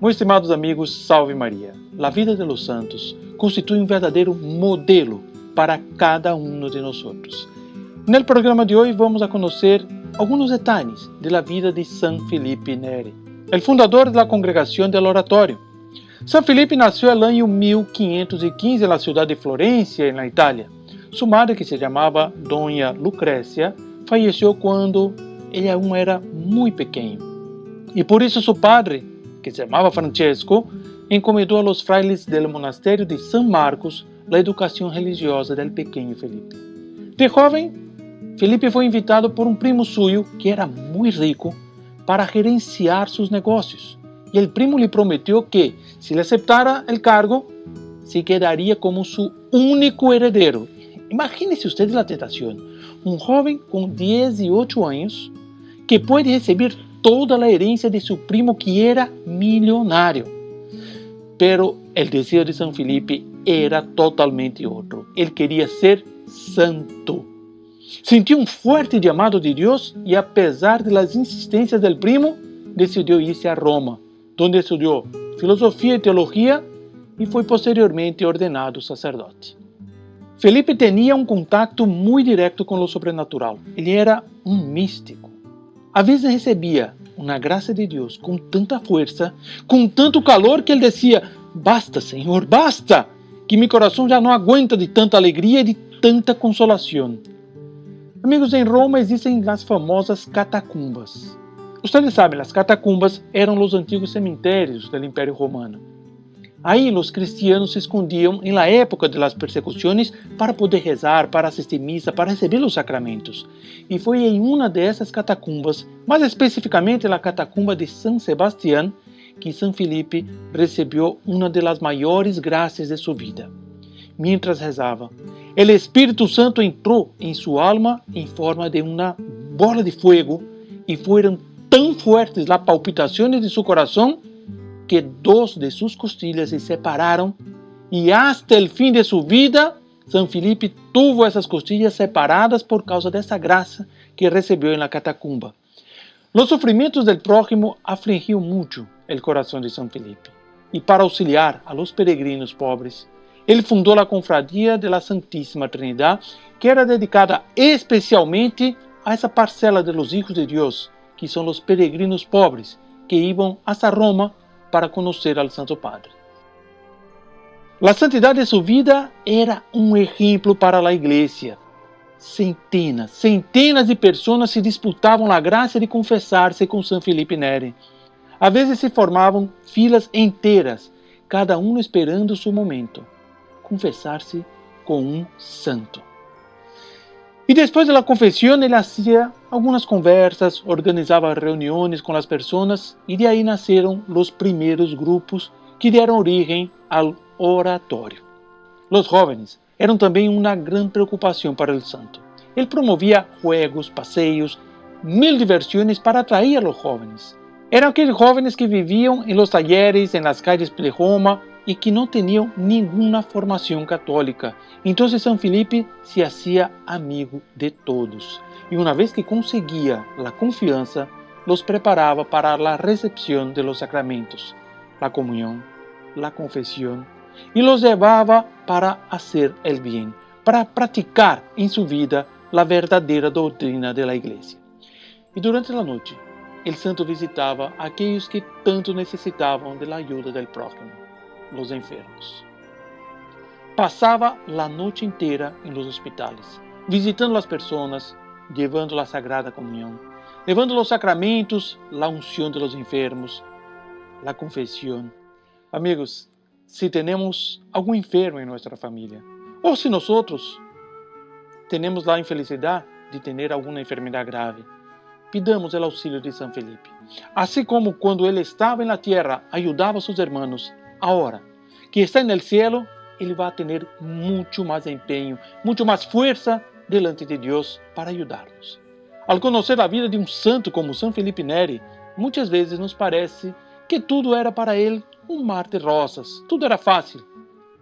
Meus estimados amigos, salve Maria. A vida de los santos constitui um verdadeiro modelo para cada um de nós. No programa de hoje vamos a conhecer alguns detalhes da vida de San Felipe Neri, o fundador da congregação del Oratorio. San Felipe nasceu no ano 1515 na cidade de Florencia, na Itália. Sua madre, que se chamava Dona Lucrécia, faleceu quando ele aún era muito pequeno. E por isso seu padre, que se chamava Francesco, encomendou a los frailes do monastério de San Marcos a educação religiosa do pequeno Felipe. De jovem, Felipe foi invitado por um primo suyo, que era muito rico, para gerenciar seus negócios. E o primo lhe prometeu que, se ele aceptara o cargo, se quedaria como seu único heredero. Imagine-se usted a tentação. Um jovem com 18 anos que pode receber toda a herência de seu primo, que era milionário. Pero o desejo de San Felipe era totalmente outro. Ele queria ser santo. Sentiu um forte chamado de Deus e, apesar das insistências do primo, decidiu ir-se a Roma, onde estudou filosofia e teologia e foi posteriormente ordenado sacerdote. Felipe tinha um contato muito direto com o sobrenatural. Ele era um místico. A vezes recebia uma graça de Deus com tanta força, com tanto calor, que ele dizia: "Basta, Senhor, basta, que meu coração já não aguenta de tanta alegria e de tanta consolação." Amigos, em Roma existem as famosas catacumbas. Vocês sabem, as catacumbas eram os antigos cemitérios do Império Romano. Aí os cristianos se escondiam na época das persecuções para poder rezar, para assistir missa, para receber os sacramentos. E foi em uma dessas catacumbas, mais especificamente na catacumba de San Sebastián, que San Felipe recebeu uma das maiores graças de sua vida. Mientras rezava, o Espírito Santo entrou em sua alma em forma de uma bola de fogo e foram tão fortes as palpitações de seu coração que dos de suas costilhas se separaram, e hasta o fim de sua vida, San Felipe tuvo essas costilhas separadas por causa dessa graça que recebeu na catacumba. Os sofrimentos del prójimo afligiu muito o coração de San Felipe, e para auxiliar a los peregrinos pobres, ele fundou a Confradia de la Santíssima Trinidad, que era dedicada especialmente a essa parcela de los hijos de Deus, que são os peregrinos pobres, que iam hasta Roma para conhecer ao Santo Padre. A santidade de sua vida era um exemplo para a igreja. Centenas de pessoas se disputavam a graça de confessar-se com San Felipe Neri. Às vezes se formavam filas inteiras, cada um esperando seu momento, confessar-se com um santo. E depois da confissão, ele fazia algumas conversas, organizava reuniões com as pessoas, e de aí nasceram os primeiros grupos que deram origem ao oratório. Os jovens eram também uma grande preocupação para o santo. Ele promovia juegos, passeios, mil diversões para atrair a los jovens. Eram aqueles jovens que viviam em los talleres, em las calles de Roma, e que não tinham nenhuma formação católica. Então San Felipe se hacía amigo de todos. E uma vez que conseguia a confiança, los preparava para a recepção de los sacramentos, a comunhão, a confissão, e los levava para fazer o bem, para praticar em sua vida a verdadeira doutrina da igreja. E durante a noite, o santo visitava aqueles que tanto necessitavam da ajuda do prójimo, os enfermos. Passava a noite inteira em los hospitais, visitando as pessoas, levando a Sagrada Comunhão, levando os sacramentos, a unção de los enfermos, a confissão. Amigos, se temos algum enfermo em nossa família, ou se nós temos a infelicidade de ter alguma enfermidade grave, pidamos o auxílio de San Felipe. Assim como quando ele estava na terra, ajudava a seus irmãos, agora que está no cielo, ele vai ter muito mais empenho, muito mais força delante de Deus para ajudar-nos. Ao conhecer a vida de um santo como San Felipe Neri, muitas vezes nos parece que tudo era para ele um mar de rosas, tudo era fácil.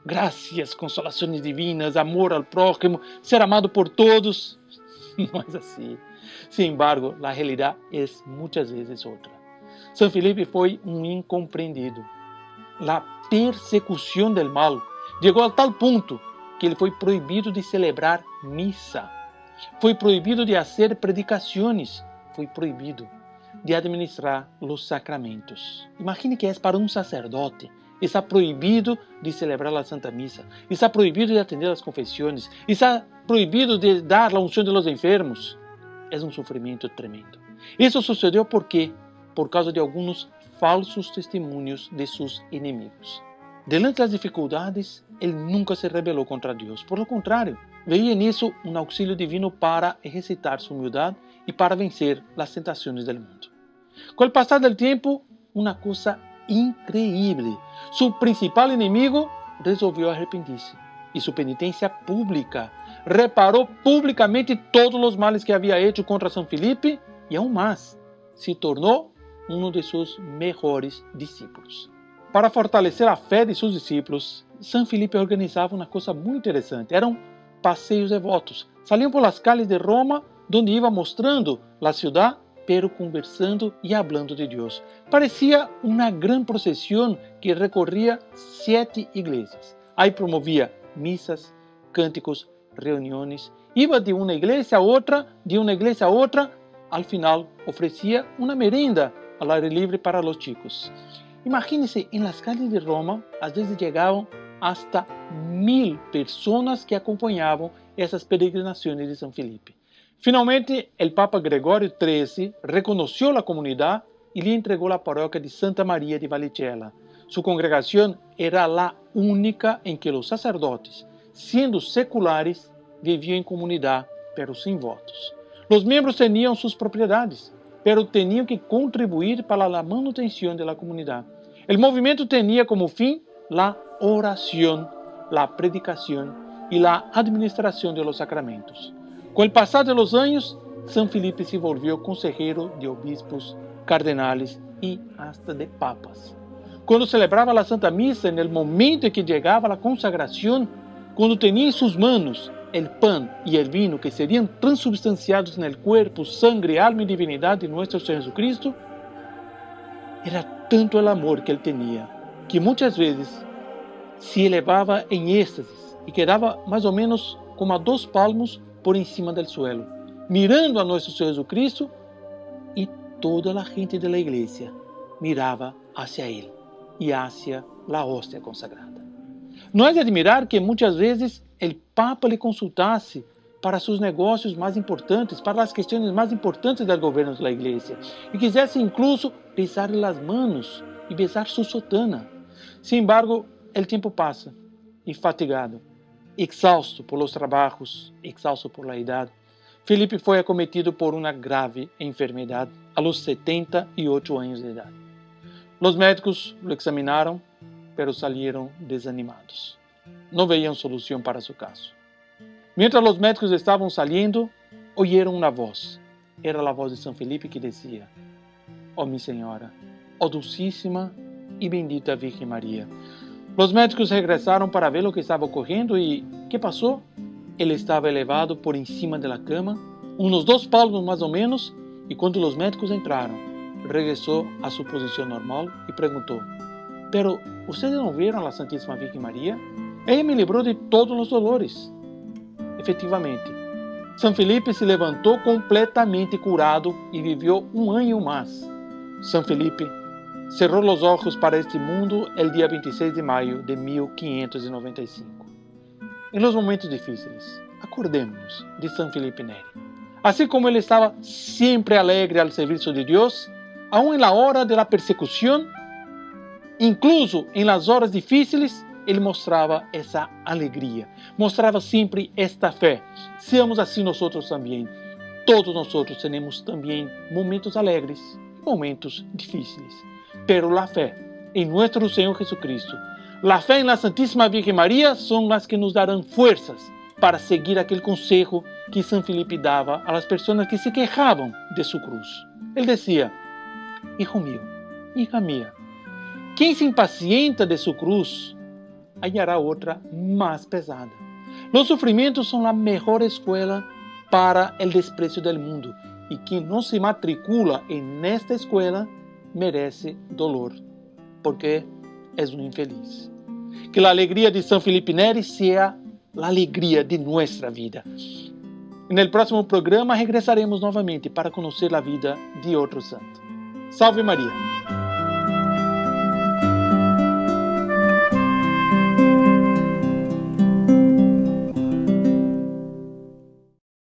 Graças, consolações divinas, amor ao prójimo, ser amado por todos. Não é assim. Sin embargo, a realidade é muitas vezes outra. San Felipe foi um incompreendido. A persecução do mal chegou a tal ponto que ele foi proibido de celebrar missa, foi proibido de fazer predicações, foi proibido de administrar os sacramentos. Imagine que é para um sacerdote. Está proibido de celebrar a Santa Missa, está proibido de atender as confissões, está proibido de dar a unção de los enfermos. É um sofrimento tremendo. Isso sucedeu por quê? Por causa de alguns falsos testemunhos de seus inimigos. Delante das dificuldades, ele nunca se rebelou contra Deus. Por lo contrário, veia nisso um auxílio divino para exercitar sua humildade e para vencer as tentações do mundo. Com o passar do tempo, uma coisa increíble. Su principal inimigo resolveu arrepender-se e sua penitência pública reparou publicamente todos os males que havia hecho contra San Felipe e, aún mais, se tornou um de seus melhores discípulos. Para fortalecer a fé de seus discípulos, San Felipe organizava uma coisa muito interessante. Eram passeios devotos. Saliam por las calles de Roma, onde ia mostrando a cidade, pero conversando e hablando de Deus. Parecia uma grande procissão que recorria 7 igrejas. Aí promovia missas, cânticos, reuniões. Iba de uma igreja a outra, de uma igreja a outra. Al final, oferecia uma merenda ao aire livre para os chicos. Imagínense, em las calles de Roma, às vezes chegavam hasta 1000 pessoas que acompanhavam essas peregrinações de San Felipe. Finalmente, o Papa Gregório XIII reconheceu a comunidade e lhe entregou a paróquia de Santa Maria de Vallicella. Sua congregação era a única em que os sacerdotes, sendo seculares, viviam em comunidade, pero sem votos. Os membros tinham suas propriedades, pero tinham que contribuir para a manutenção da comunidade. O movimento tinha como fim a oração, a predicação e a administração de los sacramentos. Com o passar de los anos, San Felipe se volvió consejero de obispos, cardenales e hasta de papas. Quando celebrava a Santa Missa, no momento em que chegava a consagração, quando tinha em suas manos o pão e o vinho que seriam transubstanciados no corpo, sangre, alma e divinidade de nosso Senhor Jesucristo, era tanto o amor que ele tinha, que muitas vezes se elevava em êxtasis e quedava mais ou menos como a 2 palmos por encima do suelo, mirando a nosso Senhor Jesucristo, e toda a gente da igreja mirava hacia ele e hacia a hóstia consagrada. Não é de admirar que muitas vezes o Papa lhe consultasse para seus negócios mais importantes, para as questões mais importantes do governo da igreja, e quisesse incluso besar-lhe as mãos e besar sua sotana. Sin embargo, o tempo passa e fatigado, exausto por los trabalhos, exausto por la idade, Felipe foi acometido por uma grave enfermidade a los 78 anos de idade. Os médicos lo examinaram, pero salieron desanimados. Não veían solução para seu caso. Mientras os médicos estavam saliendo, oyeron uma voz. Era a voz de San Felipe que dizia: "Oh mi Senhora, oh dulcíssima e bendita Virgem Maria." Os médicos regressaram para ver o que estava ocorrendo e ¿qué passou? Ele estava elevado por encima da cama, uns 2 palmos mais ou menos, e quando os médicos entraram, regressou a sua posição normal e perguntou: "Pero, ¿ustedes não viram a Santíssima Virgem Maria? Ela me livrou de todos os dolores." Efetivamente, San Felipe se levantou completamente curado e viveu 1 ano mais. San Felipe cerrou os olhos para este mundo el dia 26 de maio de 1595. Em los momentos difíceis, acordemos-nos de San Felipe Neri. Assim como ele estava sempre alegre ao serviço de Deus, aun en la hora de la persecução, incluso en las horas difíceis, ele mostrava essa alegria, mostrava sempre esta fé. Seamos assim nós também. Todos nós temos também momentos alegres e momentos difíceis. Pero a fé em nosso Senhor Jesucristo, a fé em la Santíssima Virgem Maria são as que nos darão forças para seguir aquele conselho que San Felipe dava às pessoas que se quejavam de sua cruz. Ele dizia: "Hijo mío, hija mía, quem se impacienta de sua cruz, hallará outra mais pesada. Os sofrimentos são a melhor escola para o desprezo do mundo, e quem não se matricula nesta escola merece dolor, porque é um infeliz. Que a alegria de São Felipe Neri seja a alegria de nossa vida. No próximo programa regressaremos novamente para conhecer a vida de outro santo. Salve Maria!